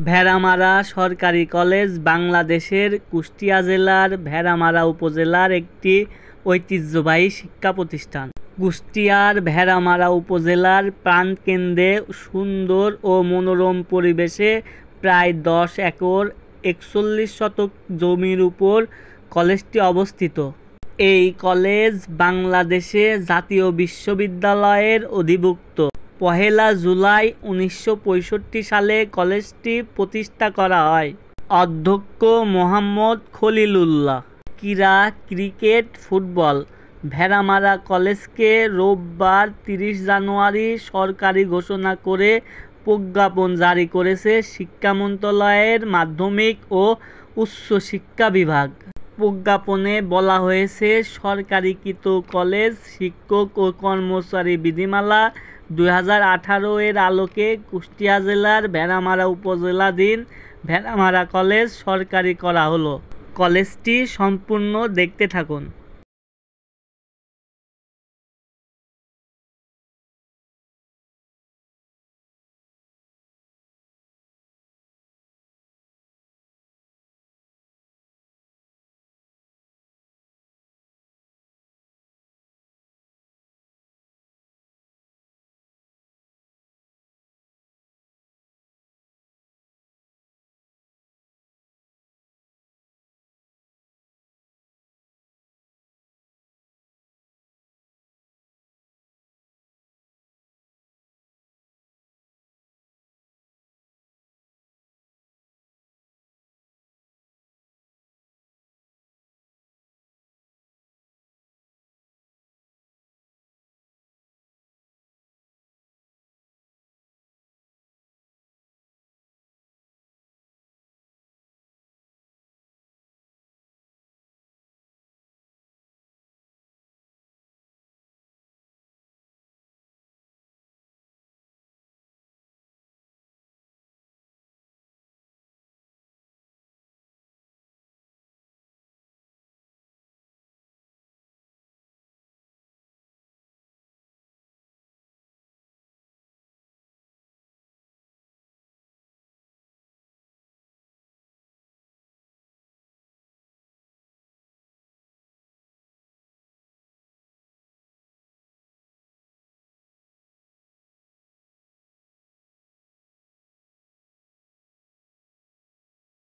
ভেড়ামারা সরকারি কলেজ বাংলাদেশের কুষ্টিয়া জেলার ভেড়ামারা উপজেলার একটি ঐতিহ্যবাহী শিক্ষা প্রতিষ্ঠান। কুষ্টিয়ার ভেড়ামারা উপজেলার প্রাণকেন্দ্রে সুন্দর ও মনোরম পরিবেশে প্রায় 10 একর 41 শতক জমির উপর কলেজটি অবস্থিত। এই কলেজ বাংলাদেশে জাতীয় বিশ্ববিদ্যালয়ের অধিভুক্ত। পহেলা জুলাই 1965 সালে কলেজটি প্রতিষ্ঠা করা হয়। অধ্যক্ষ মোহাম্মদ খলিলুল্লাহ। ক্রীড়া ক্রিকেট, ফুটবল। ভেড়ামারা কলেজকে রোববার 30 জানুয়ারি সরকারি ঘোষণা করে প্রজ্ঞাপন জারি করেছে শিক্ষা মন্ত্রণালয়ের মাধ্যমিক ও উচ্চ শিক্ষা বিভাগ। প্রজ্ঞাপনে বলা হয়েছে, সরকারিকৃত কলেজ শিক্ষক ও কর্মচারী বিধিমালা 2018 এর আলোকে কুষ্টিয়া জেলার ভেড়ামারা উপজেলাধীন ভেড়ামারা কলেজ সরকারি করা হলো। কলেজটি সম্পূর্ণ দেখতে থাকুন।